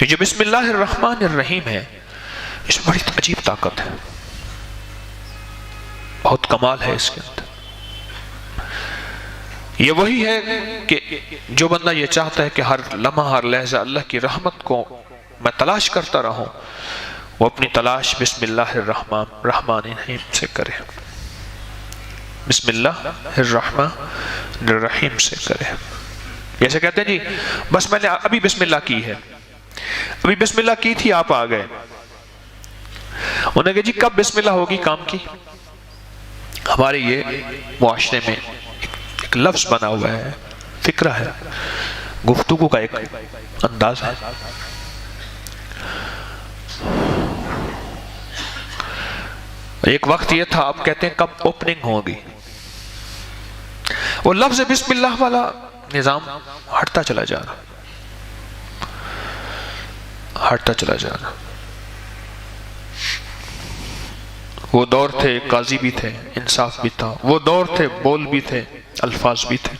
یہ جو بسم اللہ الرحمن الرحیم ہے، اس میں بڑی عجیب طاقت ہے، بہت کمال ہے اس کے اندر۔ یہ وہی ہے کہ جو بندہ یہ چاہتا ہے کہ ہر لمحہ ہر لحظہ اللہ کی رحمت کو میں تلاش کرتا رہوں، وہ اپنی تلاش بسم اللہ الرحمن الرحیم سے کرے، بسم اللہ الرحمن الرحیم سے کرے۔ جیسے کہتے ہیں جی بس میں نے ابھی بسم اللہ کی ہے، ابھی بسم اللہ کی تھی، آپ آ گئے، انہوں نے کہا جی کب بسم اللہ ہوگی کام کی؟ ہمارے یہ معاشرے میں ایک لفظ بنا ہوا ہے، فکرہ ہے، گفتگو کا ایک انداز ہے۔ ایک وقت یہ تھا، آپ کہتے ہیں کب اوپننگ ہوگی، وہ لفظ بسم اللہ والا نظام ہٹتا چلا جا رہا، ہٹتا چلا جا رہا۔ وہ دور تھے قاضی بھی تھے، انصاف بھی تھا، وہ دور تھے بول بھی تھے، الفاظ بھی تھے۔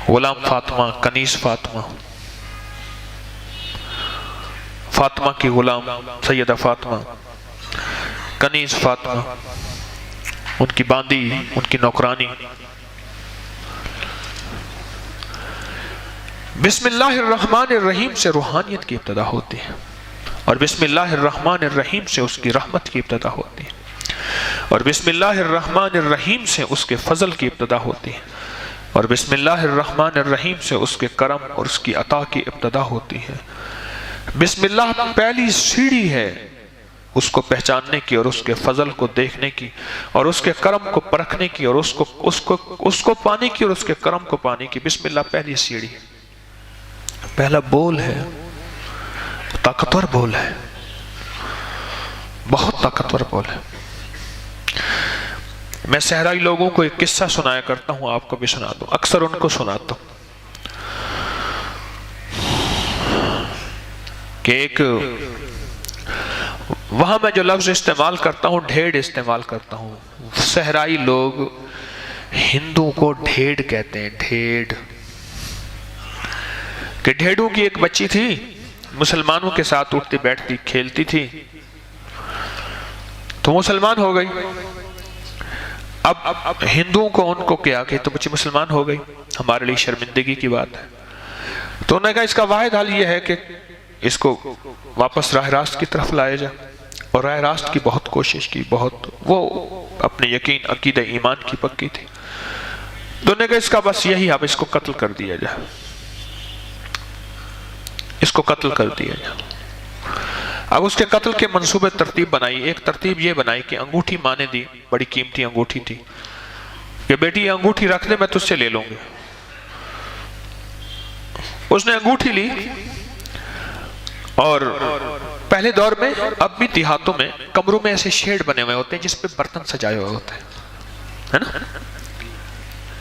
غلام فاطمہ، کنیز فاطمہ، فاطمہ کی غلام سیدہ فاطمہ، کنیز فاطمہ، ان کی باندی، ان کی نوکرانی۔ بسم اللہ الرحمن الرحیم سے روحانیت کی ابتدا ہوتی ہے، اور بسم اللہ الرحمن الرحیم سے اس کی رحمت کی ابتدا ہوتی ہے، اور بسم اللہ الرحمن الرحیم سے اس کے فضل کی ابتدا ہوتی ہے، اور بسم اللہ الرحمن الرحیم سے اس کے کرم اور اس کی عطا کی ابتدا ہوتی ہے۔ بسم اللہ پہلی سیڑھی ہے اس کو پہچاننے کی، اور اس کے فضل کو دیکھنے کی، اور اس کے کرم کو پرکھنے کی، اور اس کو پانے کی، اور اس کے کرم کو پانے کی۔ بسم اللہ پہلی سیڑھی ہے، پہلا بول ہے، طاقتور بول ہے، بہت طاقتور بول ہے۔ میں صحرائی لوگوں کو ایک قصہ سنایا کرتا ہوں، آپ کو بھی سنا دوں، اکثر ان کو سناتا ہوں کہ ایک وہاں میں جو لفظ استعمال کرتا ہوں ڈھیڑ استعمال کرتا ہوں، صحرائی لوگ ہندو کو ڈھیڑ کہتے ہیں، ڈھیڑ، کہ ڈھیڑوں کی ایک بچی تھی، مسلمانوں کے ساتھ اٹھتی بیٹھتی کھیلتی تھی، تو مسلمان ہو گئی۔ اب ہندوؤں کو ان کو کیا کہ تو بچی مسلمان ہو گئی، ہمارے لیے شرمندگی کی بات ہے۔ تو انہوں نے کہا اس کا واحد حل یہ ہے کہ اس کو واپس راہ راست کی طرف لائے جائے، اور راہ راست کی بہت کوشش کی، بہت، وہ اپنے یقین عقیدہ ایمان کی پکی تھی۔ تو انہوں نے کہا اس کا بس یہی، اب اس کو قتل کر دیا جائے، اس کو قتل کر دیا جائے۔ اب اس کے قتل کے منصوبے ترتیب بنائی۔ ایک ترتیب یہ بنائی کہ انگوٹھی ماں نے دی، بڑی قیمتی انگوٹھی تھی، کہ بیٹی یہ انگوٹھی رکھ دے، میں تجھ سے لے لوں گی۔ اس نے انگوٹھی لی، اور پہلے دور میں، اب بھی دیہاتوں میں کمروں میں ایسے شیڈ بنے ہوئے ہوتے ہیں جس پہ برتن سجائے ہوئے ہوتے ہیں، ہے نا؟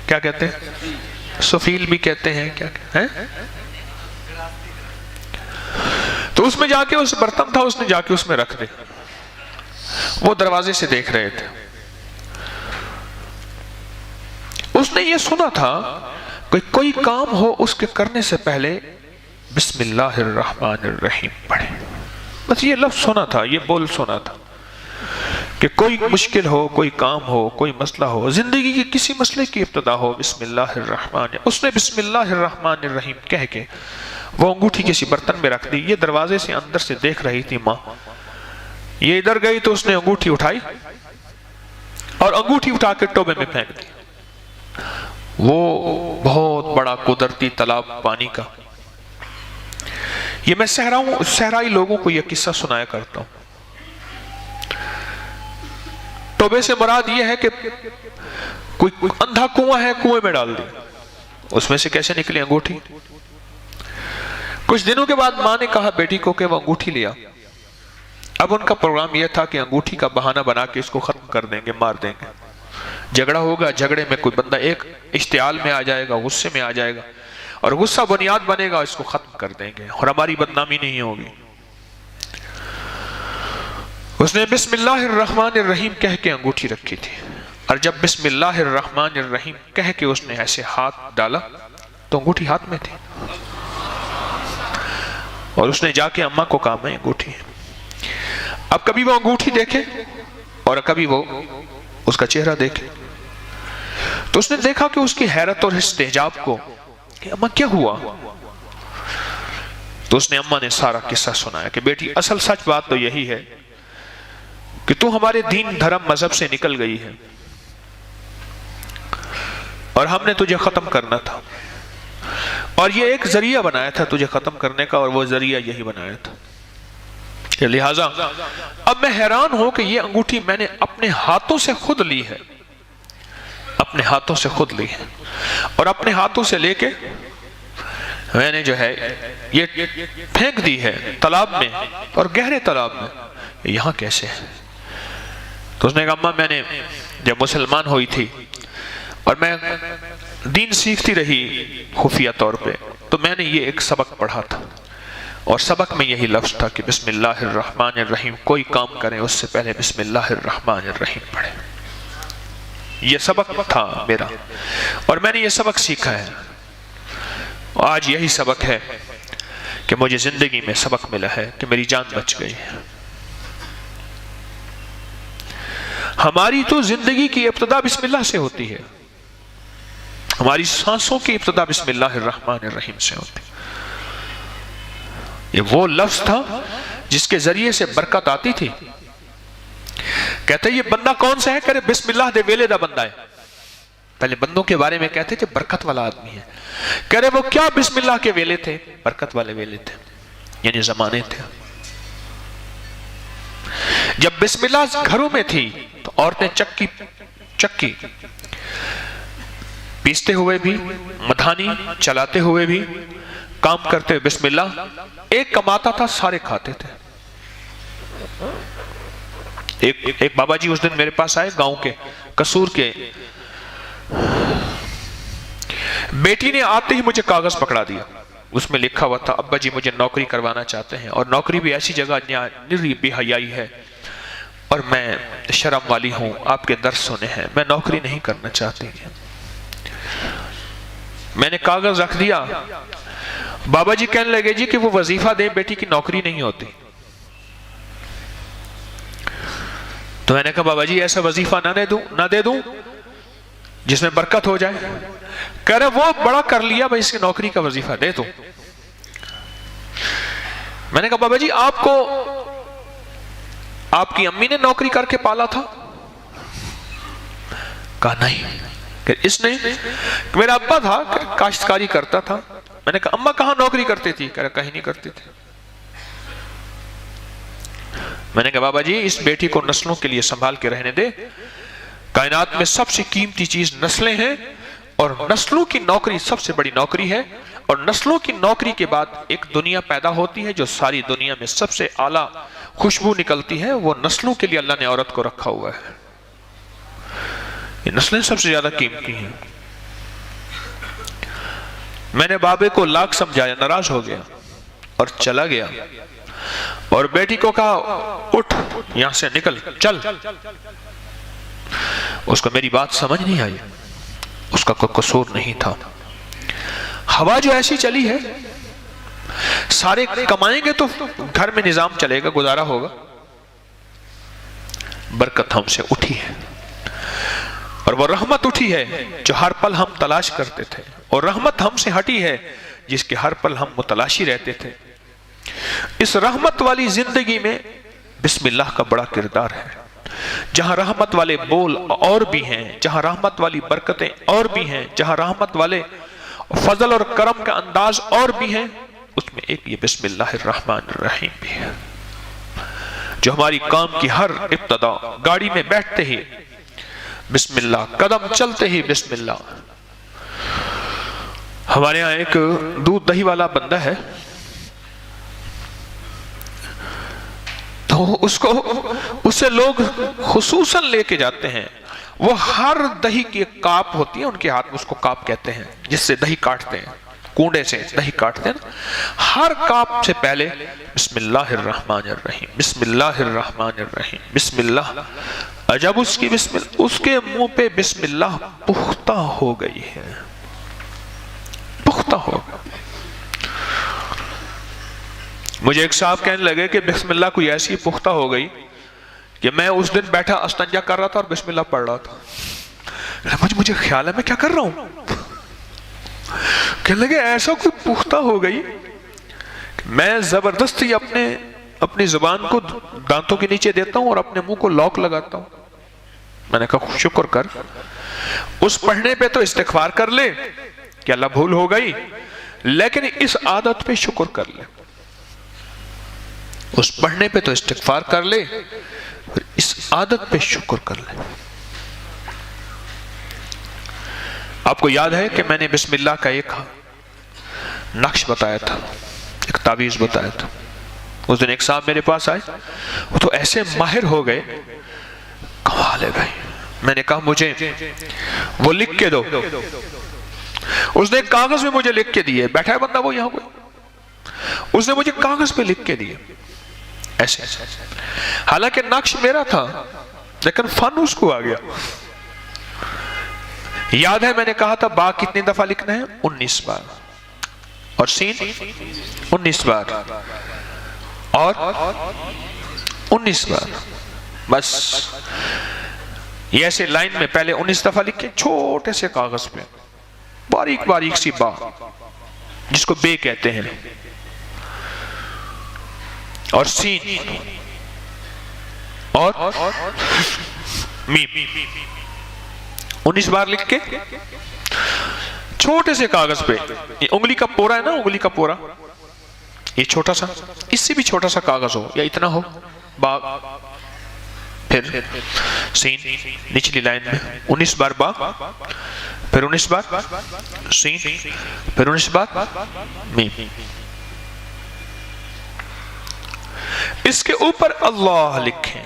کیا کہتے ہیں؟ سفیل بھی کہتے ہیں، کیا کہتے ہیں؟ تو اس میں جا کے اس برتن تھا، اس نے جا کے اس میں رکھ دے، وہ دروازے سے دیکھ رہے تھے۔ اس نے یہ سنا تھا کہ کوئی کام ہو اس کے کرنے سے پہلے بسم اللہ الرحمن الرحیم پڑھے، بس یہ لفظ سنا تھا، یہ بول سنا تھا کہ کوئی مشکل ہو، کوئی کام ہو، کوئی مسئلہ ہو، زندگی کے کسی مسئلے کی ابتدا ہو، بسم اللہ الرحمن۔ اس نے بسم اللہ الرحمن الرحیم کہہ کے وہ انگوٹھی کسی برتن میں رکھ دی۔ یہ دروازے سے اندر سے دیکھ رہی تھی ماں، یہ ادھر گئی تو اس نے انگوٹھی اٹھائی، اور انگوٹھی اٹھا کے ٹوبے میں پھینک دی۔ وہ بہت بڑا قدرتی تالاب پانی کا۔ یہ میں صحرائی لوگوں کو یہ قصہ سنایا کرتا ہوں۔ ٹوبے سے مراد یہ ہے کہ کوئی اندھا کنواں ہے، کنویں میں ڈال دی، اس میں سے کیسے نکلی انگوٹھی۔ کچھ دنوں کے بعد ماں نے کہا بیٹی کو کہ وہ انگوٹھی لیا۔ اب ان کا پروگرام یہ تھا کہ انگوٹھی کا بہانہ بنا کے اس کو ختم کر دیں گے، مار دیں گے، جھگڑا ہوگا، جھگڑے میں کوئی بندہ ایک اشتعال میں آ جائے گا، غصے میں آ جائے گا، اور غصہ بنیاد بنے گا، اس کو ختم کر دیں گے، اور ہماری بدنامی نہیں ہوگی۔ اس نے بسم اللہ الرحمن الرحیم کہہ کے انگوٹھی رکھی تھی، اور جب بسم اللہ الرحمن الرحیم کہہ کے اس نے ایسے ہاتھ ڈالا تو انگوٹھی ہاتھ میں تھی، اور اس نے جا کے اماں کو کہا میں انگوٹھی ہے۔ اب کبھی وہ انگوٹھی دیکھے اور کبھی وہ اس کا چہرہ دیکھے، تو اس نے دیکھا کہ اس کی حیرت اور استعجاب کو کہ اماں کیا ہوا؟ تو اس نے اماں نے سارا قصہ سنایا کہ بیٹی اصل سچ بات تو یہی ہے کہ تو ہمارے دین دھرم مذہب سے نکل گئی ہے، اور ہم نے تجھے ختم کرنا تھا، اور یہ ایک ذریعہ بنایا تھا تجھے ختم کرنے کا، اور وہ ذریعہ یہی بنایا تھا۔ لہٰذا اب میں حیران ہوں کہ یہ انگوٹھی میں نے اپنے ہاتھوں سے خود لی ہے، اپنے ہاتھوں سے خود لی ہے، اور اپنے ہاتھوں سے لے کے میں نے جو ہے یہ پھینک دی ہے تالاب میں، اور گہرے تالاب میں۔ یہاں کیسے ہے؟ تو اس نے کہا اماں میں نے جب مسلمان ہوئی تھی اور میں دین سیکھتی رہی خفیہ طور پہ، تو میں نے یہ ایک سبق پڑھا تھا، اور سبق میں یہی لفظ تھا کہ بسم اللہ الرحمن الرحیم، کوئی کام کریں اس سے پہلے بسم اللہ الرحمن الرحیم پڑھیں۔ یہ سبق تھا میرا، اور میں نے یہ سبق سیکھا ہے۔ آج یہی سبق ہے کہ مجھے زندگی میں سبق ملا ہے کہ میری جان بچ گئی ہے۔ ہماری تو زندگی کی ابتدا بسم اللہ سے ہوتی ہے، ہماری سانسوں کی ابتدا بسم اللہ الرحمن الرحیم سے ہوتی ہے۔ یہ وہ لفظ تھا جس کے ذریعے سے برکت آتی تھی۔ کہتے یہ بندہ کون سا ہے؟ کہتے بسم اللہ دے ویلے دا بندہ ہے۔ پہلے بندوں کے بارے میں کہتے تھے برکت والا آدمی ہے، کہہ رہے وہ کیا بسم اللہ کے ویلے تھے؟ برکت والے ویلے تھے، یعنی زمانے تھے۔ جب بسم اللہ گھروں میں تھی تو عورتیں چکی پیستے ہوئے بھی، مدھانی چلاتے ہوئے بھی، کام کرتے ہوئے بسم اللہ۔ ایک کماتا تھا، سارے کھاتے تھے۔ ایک بابا جی اس دن میرے پاس آئے، گاؤں کے قصور کے۔ بیٹی نے آتے ہی مجھے کاغذ پکڑا دیا، اس میں لکھا ہوا تھا ابا جی مجھے نوکری کروانا چاہتے ہیں، اور نوکری بھی ایسی جگہ نری بے حیائی ہے، اور میں شرم والی ہوں، آپ کے درس سنے ہیں، میں نوکری نہیں کرنا چاہتی۔ میں نے کاغذ رکھ دیا، بابا جی کہنے لگے جی کہ وہ وظیفہ دیں، بیٹی کی نوکری نہیں ہوتی۔ تو میں نے کہا بابا جی ایسا وظیفہ نہ دے دوں جس میں برکت ہو جائے؟ کہہ رہے وہ بڑا کر لیا، بھائی اس کی نوکری کا وظیفہ دے دوں۔ میں نے کہا بابا جی آپ کو آپ کی امی نے نوکری کر کے پالا تھا؟ کہا نہیں۔ کہ اس نے میرا ابا تھا، کاشتکاری کرتا تھا۔ میں نے کہا اماں کہاں نوکری کرتی تھی؟ کہہ رہا کہیں نہیں کرتی تھی۔ میں نے کہا بابا جی اس بیٹی کو نسلوں کے لیے سنبھال کے رہنے دے، کائنات میں سب سے قیمتی چیز نسلیں ہیں، اور نسلوں کی نوکری سب سے بڑی نوکری ہے، اور نسلوں کی نوکری کے بعد ایک دنیا پیدا ہوتی ہے جو ساری دنیا میں سب سے اعلیٰ خوشبو نکلتی ہے، وہ نسلوں کے لیے اللہ نے عورت کو رکھا ہوا ہے۔ یہ نسلیں سب سے زیادہ قیمتی ہیں۔ میں نے بابے کو لاکھ سمجھایا، ناراض ہو گیا اور چلا گیا، اور بیٹی کو کہا اٹھ یہاں سے نکل چل۔ اس کو میری بات سمجھ نہیں آئی، اس کا کوئی قصور نہیں تھا۔ ہوا جو ایسی چلی ہے، سارے کمائیں گے تو گھر میں نظام چلے گا، گزارا ہوگا۔ برکت ہم سے اٹھی ہے، اور وہ رحمت اٹھی ہے جو ہر پل ہم تلاش کرتے تھے، اور رحمت ہم سے ہٹی ہے جس کے ہر پل ہم متلاشی رہتے تھے۔ اس رحمت والی زندگی میں بسم اللہ کا بڑا کردار ہے۔ جہاں رحمت والے بول اور بھی ہیں، جہاں رحمت والی برکتیں اور بھی ہیں، جہاں رحمت والے فضل اور کرم کا انداز اور بھی ہیں، اس میں ایک یہ بسم اللہ الرحمن الرحیم بھی ہے، جو ہماری کام کی ہر ابتدا، گاڑی میں بیٹھتے ہی بسم اللہ، قدم چلتے ہی بسم اللہ۔ ہمارے ہاں ایک دودھ دہی والا بندہ ہے، تو اسے لوگ خصوصاً لے کے جاتے ہیں۔ وہ ہر دہی کی ایک کاپ ہوتی ہے ان کے ہاتھ میں، اس کو کاپ کہتے ہیں، جس سے دہی کاٹتے ہیں، کنڈے سے دہی کاٹتے ہیں۔ ہر کاپ سے پہلے بسم اللہ الرحمن الرحیم، بسم اللہ الرحمن الرحیم، بسم اللہ۔ جب اس کے منہ پہ بسم اللہ پختہ ہو گئی ہے، پختہ پختہ ہوگا. مجھے ایک صاحب کہنے لگے کہ بسم اللہ کوئی ایسی پختہ ہو گئی کہ میں اس دن بیٹھا استنجا کر رہا تھا اور بسم اللہ پڑھ رہا تھا. مجھے خیال ہے میں کیا کر رہا ہوں. کہنے لگے ایسا کوئی پختہ ہو گئی میں زبردستی اپنی زبان کو دانتوں کے نیچے دیتا ہوں اور اپنے منہ کو لاک لگاتا ہوں. میں نے کہا شکر کر, اس پڑھنے پہ تو استغفار کر لے کہ اللہ بھول ہو گئی, لیکن اس عادت پہ شکر کر لے. اس پڑھنے پہ تو استغفار کر لے, اس عادت پہ شکر کر لے. آپ کو یاد ہے کہ میں نے بسم اللہ کا ایک نقش بتایا تھا, ایک تعویذ بتایا تھا. اس دن ایک صاحب میرے پاس آئے, وہ تو ایسے ماہر ہو گئے, کمال ہے بھائی. میں نے کہا مجھے وہ لکھ کے دو. اس نے ایک کاغذ میں مجھے لکھ کے دیے, بیٹھا ہے بندہ وہ یہاں کوئی, اس نے مجھے کاغذ پہ لکھ کے دیے ایسے. حالانکہ نقش میرا تھا لیکن فن اس کو آ گیا. یاد ہے میں نے کہا تھا با کتنی دفعہ لکھنا ہے؟ 19 بار, اور سین 19 بار, اور 19 بار. بس یہ ایسے لائن میں پہلے 19 دفعہ لکھے چھوٹے سے کاغذ پہ, باریک باریک سی با جس کو بے کہتے ہیں, اور سین اور میم, 19 بار لکھ کے چھوٹے سے کاغذ پہ. یہ انگلی کا پورا ہے نا, انگلی کا پورا, یہ چھوٹا سا, اس سے بھی چھوٹا سا کاغذ ہو یا اتنا ہو, با, پھر سین نچلی لائن میں 19 بار با, پھر 19 بار سین, پھر 19 بار میم. اس کے اوپر اللہ لکھیں,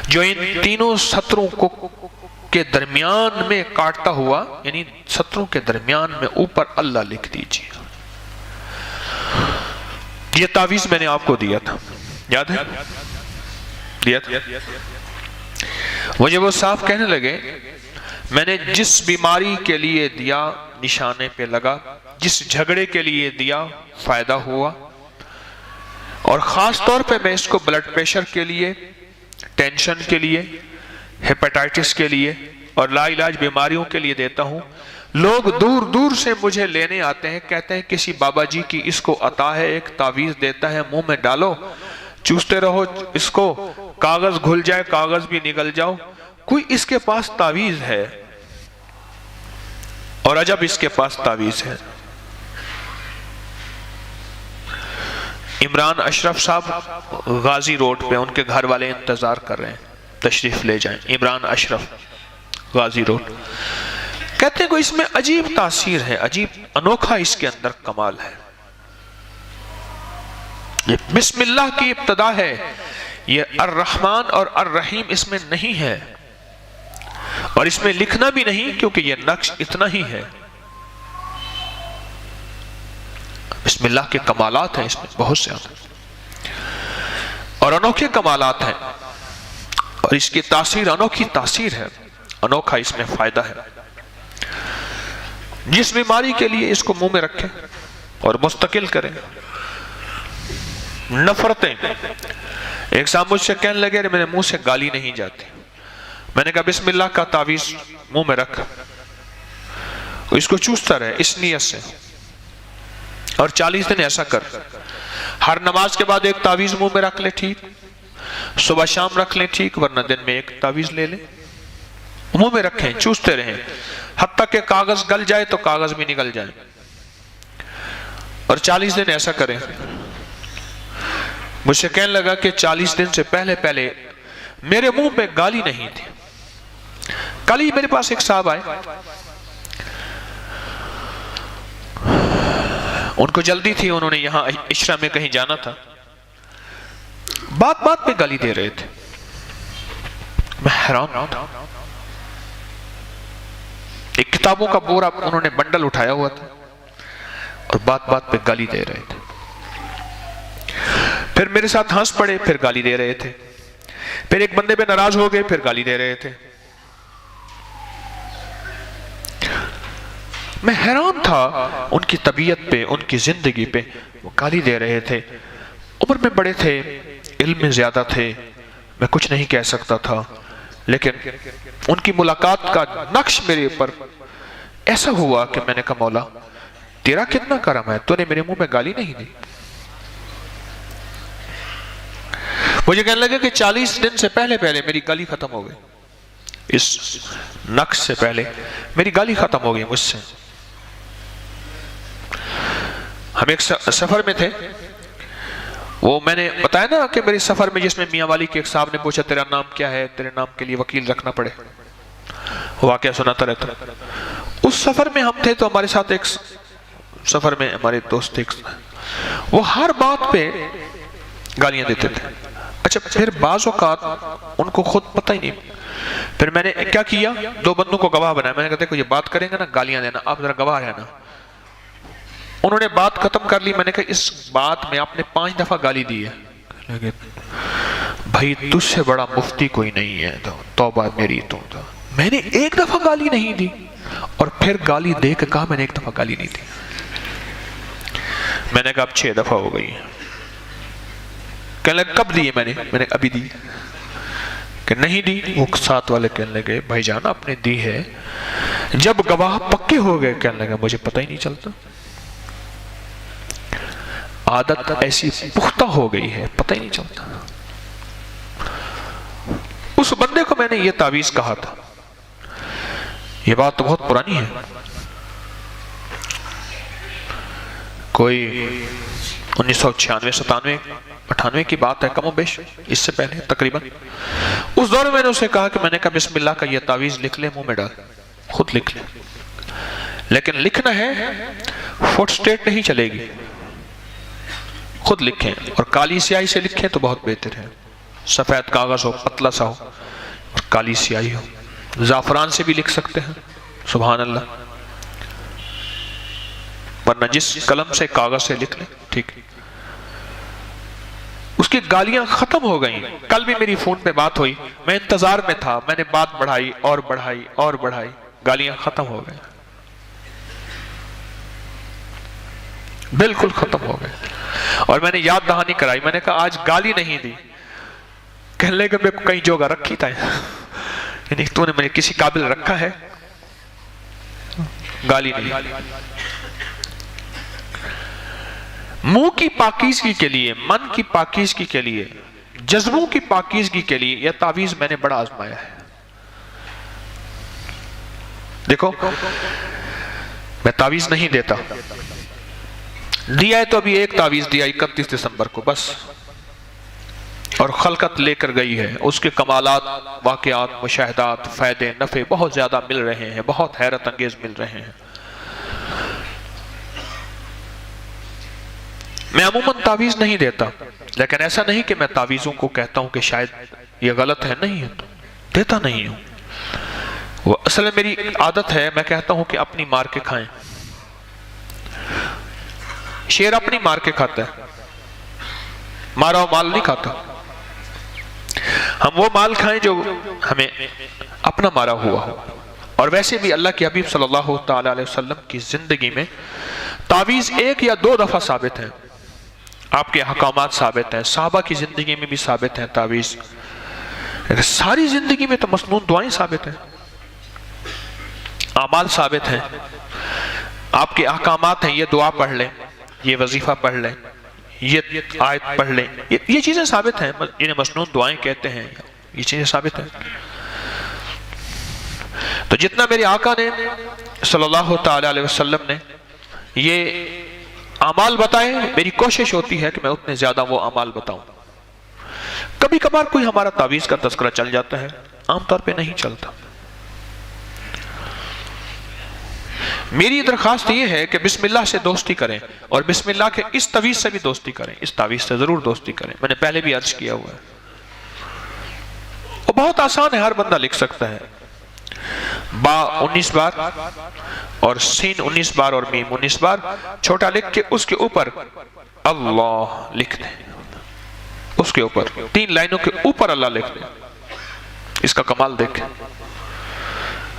جو ان تینوں سطروں کے درمیان میں کاٹتا ہوا, یعنی سطروں کے درمیان میں اوپر اللہ لکھ دیجیے. یہ تعویذ میں نے آپ کو دیا تھا, یاد ہے دیا تھا. مجھے وہ صاحب کہنے لگے میں نے جس بیماری کے لیے دیا نشانے پہ لگا, جس جھگڑے کے لیے دیا فائدہ ہوا, اور خاص طور پہ میں اس کو بلڈ پریشر کے لیے, ٹینشن کے لیے, ہیپیٹائٹس کے لیے اور لا علاج بیماریوں کے لیے دیتا ہوں. لوگ دور دور سے مجھے لینے آتے ہیں, کہتے ہیں کسی بابا جی کی اس کو عطا ہے, ایک تعویذ دیتا ہے, منہ میں ڈالو, چوستے رہو اس کو, کاغذ گھل جائے کاغذ بھی نگل جاؤ. کوئی اس کے پاس تعویذ ہے, اور عجب اس کے پاس تعویذ ہے. عمران اشرف صاحب غازی روڈ پہ, ان کے گھر والے انتظار کر رہے ہیں, تشریف لے جائیں. عمران اشرف غازی روڈ. کہتے ہیں کوئی اس میں عجیب تاثیر ہے, عجیب انوکھا اس کے اندر کمال ہے. یہ بسم اللہ کی ابتدا ہے, یہ الرحمن اور الرحیم اس میں نہیں ہے, اور اس میں لکھنا بھی نہیں کیونکہ یہ نقش اتنا ہی ہے. بسم اللہ کے کمالات ہیں اس میں بہت سے اور انوکھے کمالات ہیں, اور اس کی تاثیر انوکھی تاثیر ہے, انوکھا اس میں فائدہ ہے. جس بیماری کے لیے اس کو منہ میں رکھیں اور مستقل کریں. نفرتیں, ایک صاحب مجھ سے کہنے لگے میرے منہ سے گالی نہیں جاتی. میں نے کہا بسم اللہ کا تعویذ منہ میں رکھ, اس کو چوستا رہے اس نیت سے, اور 40 دن ایسا کر. ہر نماز کے بعد ایک تعویذ منہ میں رکھ لے, ٹھیک, صبح شام رکھ لیں, ٹھیک, ورنہ دن میں ایک تعویذ لے لیں, منہ میں رکھیں, چوستے رہیں, حتیٰ کہ کاغذ گل جائے تو کاغذ بھی نگل جائے, اور 40 دن ایسا کریں. مجھ سے کہنے لگا کہ 40 دن سے پہلے میرے منہ پہ گالی نہیں تھی. کل ہی میرے پاس ایک صاحب آئے, ان کو جلدی تھی, انہوں نے یہاں عشرہ میں کہیں جانا تھا, بات پہ گالی دے رہے تھے. میں حیران تھا. ایک کتابوں کا بورا انہوں نے بنڈل اٹھایا ہوا تھا اور بات پہ گالی دے رہے تھے. پھر میرے ساتھ ہنس پڑے, پھر گالی دے رہے تھے. پھر ایک بندے پہ ناراض ہو گئے, پھر گالی دے رہے تھے. میں حیران تھا ان کی طبیعت پہ، ان کی زندگی پہ. وہ گالی دے رہے تھے، عمر میں بڑے تھے، علم میں زیادہ تھے، میں کچھ نہیں کہہ سکتا تھا، لیکن ان کی ملاقات کا نقش میرے اوپر ایسا ہوا کہ میں نے کہا مولا تیرا کتنا کرم ہے، تو نے میرے منہ میں گالی نہیں دی. مجھے کہنے لگا کہ 40 دن سے پہلے میری گالی ختم ہو گئی، اس نقش سے پہلے میری گالی ختم ہو گئی مجھ سے. ہم ایک سفر میں تھے، وہ میں نے بتایا نا کہ میری سفر میں جس میں میاں والی کے ایک صاحب نے پوچھا تیرا نام کیا ہے، تیرے نام کے لیے وکیل رکھنا پڑے، واقعہ سناتا رہتا. اس سفر میں ہم تھے تو ہمارے ساتھ ایک سفر میں ہمارے دوست ایک، وہ ہر بات پہ گالیاں دیتے تھے. اچھا پھر بعض اوقات ان کو خود پتہ ہی نہیں، پھر میں نے کیا کیا، 2 بندوں کو گواہ بنایا. میں نے کہا دیکھو یہ بات کریں گے نا گالیاں دینا، آپ ذرا گواہ ہے نا. انہوں نے بات ختم کر لی، میں نے کہا اس بات میں آپ نے 5 دفعہ گالی دی ہے. بھائی تجھ سے بڑا مفتی کوئی نہیں ہے، توبہ میری تو. میں نے 1 دفعہ گالی نہیں دی، اور پھر گالی دے کے کہا میں نے 1 دفعہ گالی نہیں دی. میں نے کہا اب 6 دفعہ ہو گئی. کہنے لگے کب دی ہے، میں نے ابھی دی. کہ نہیں دی. وہ ساتھ والے کہنے لگے بھائی جان آپ نے دی ہے. جب گواہ پکے ہو گئے کہنے لگے مجھے پتہ ہی نہیں چلتا، عادت ایسی پختہ ہو گئی ہے پتہ ہی نہیں چلتا. اس بندے کو میں نے یہ تعویذ کہا تھا، یہ بات تو بہت پرانی ہے، کوئی 1996 97 کی بات ہے، کم و بیش اس سے پہلے تقریباً. اس دور میں نے اسے کہا کہ میں نے کہا بسم اللہ کا یہ تعویذ لکھ لے، منہ میں ڈال، خود لکھ لے، لیکن لکھنا ہے فوٹ سٹیٹ نہیں چلے گی، خود لکھیں، اور کالی سیاہی سے لکھیں تو بہت بہتر ہے. سفید کاغذ ہو، پتلا سا ہو، اور کالی سیاہی ہو. زعفران سے بھی لکھ سکتے ہیں، سبحان اللہ، ورنہ جس قلم سے کاغذ سے لکھ لیں ٹھیک. اس کی گالیاں ختم ہو گئیں. کل بھی میری فون پہ بات ہوئی، میں انتظار میں تھا، میں نے بات بڑھائی اور بڑھائی اور بڑھائی، گالیاں ختم ہو گئیں، بالکل ختم ہو گئے. اور میں نے یاد دہانی کرائی، میں نے کہا آج گالی نہیں دی. کہنے لگے میں کہیں جگہ رکھی تھا، یعنی تو نے مجھے کسی قابل رکھا ہے، گالی نہیں. منہ کی پاکیزگی کے لیے، من کی پاکیزگی کے لیے، جذبوں کی پاکیزگی کے لیے یہ تعویذ میں نے بڑا آزمایا ہے. دیکھو میں تعویذ نہیں دیتا، دیا ہے تو ابھی ایک تعویذ دیا 31 دسمبر کو بس، اور خلقت لے کر گئی ہے. اس کے کمالات، واقعات، مشاہدات، فائدے، نفع بہت زیادہ مل رہے ہیں، بہت حیرت انگیز مل رہے ہیں. میں عموماً تعویذ نہیں دیتا، لیکن ایسا نہیں کہ میں تعویذوں کو کہتا ہوں کہ شاید یہ غلط ہے، نہیں ہے، دیتا نہیں ہوں. وہ اصل میں میری عادت ہے، میں کہتا ہوں کہ اپنی مار کے کھائیں. شیر اپنی مار کے کھاتا ہے، مارا ہوا مال نہیں کھاتا. ہم وہ مال کھائیں جو ہمیں اپنا مارا ہوا ہو. اور ویسے بھی اللہ کے حبیب صلی اللہ تعالی علیہ وسلم کی زندگی میں تعویذ 1 یا 2 دفعہ ثابت ہیں، آپ کے احکامات ثابت ہیں، صحابہ کی زندگی میں بھی ثابت ہیں تعویذ. ساری زندگی میں تو مسنون دعائیں ثابت ہیں، اعمال ثابت ہیں، آپ کے احکامات ہیں، یہ دعا پڑھ لیں، یہ وظیفہ پڑھ لیں، یہ آیت پڑھ لیں، یہ چیزیں ثابت ہیں، انہیں مسنون دعائیں کہتے ہیں، یہ چیزیں ثابت ہیں. تو جتنا میرے آقا نے صلی اللہ تعالی علیہ وسلم نے یہ اعمال بتائے، میری کوشش ہوتی ہے کہ میں اتنے زیادہ وہ اعمال بتاؤں. کبھی کبھار کوئی ہمارا تعویذ کا تذکرہ چل جاتا ہے، عام طور پہ نہیں چلتا. میری درخواست یہ ہے کہ بسم اللہ سے دوستی کریں، اور بسم اللہ کے اس تعویذ سے بھی دوستی کریں، اس تعویذ سے ضرور دوستی کریں. میں نے پہلے بھی عرض کیا ہوا ہے، وہ بہت آسان ہے، ہر بندہ لکھ سکتا ہے. با 19 بار اور سین 19 بار اور میم 19 بار چھوٹا لکھ کے اس کے اوپر اللہ لکھ دیں، اس کے اوپر 3 لائنوں کے اوپر اللہ لکھ دیں. اس کا کمال دیکھیں.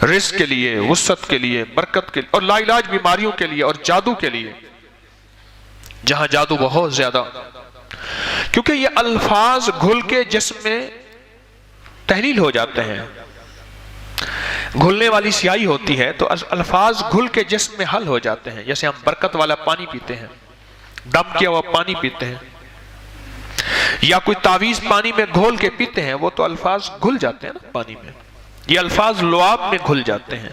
رزق کے لیے، وسعت کے لیے، برکت کے لیے، اور لا علاج بیماریوں کے لیے، اور جادو کے لیے، جہاں جادو بہت زیادہ، کیونکہ یہ الفاظ گھل کے جسم میں تحلیل ہو جاتے ہیں. گھلنے والی سیاہی ہوتی ہے تو الفاظ گھل کے جسم میں حل ہو جاتے ہیں. جیسے ہم برکت والا پانی پیتے ہیں، دم کیا ہوا پانی پیتے ہیں، یا کوئی تعویذ پانی میں گھول کے پیتے ہیں، وہ تو الفاظ گھل جاتے ہیں نا پانی میں. یہ الفاظ لعاب میں گھل جاتے ہیں.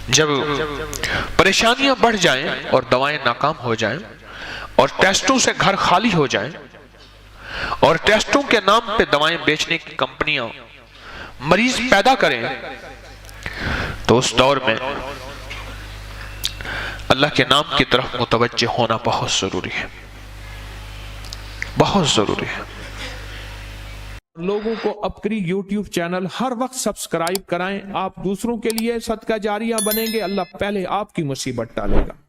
جب پریشانیاں بڑھ جائیں اور دوائیں ناکام ہو جائیں اور ٹیسٹوں سے گھر خالی ہو جائیں اور ٹیسٹوں کے نام پہ دوائیں بیچنے کی کمپنیاں مریض پیدا کریں، تو اس دور میں اللہ کے نام کی طرف متوجہ ہونا بہت ضروری ہے، بہت ضروری ہے. لوگوں کو اپنی یوٹیوب چینل ہر وقت سبسکرائب کرائیں. آپ دوسروں کے لیے صدقہ جاریہ بنیں گے، اللہ پہلے آپ کی مصیبت ٹالے گا.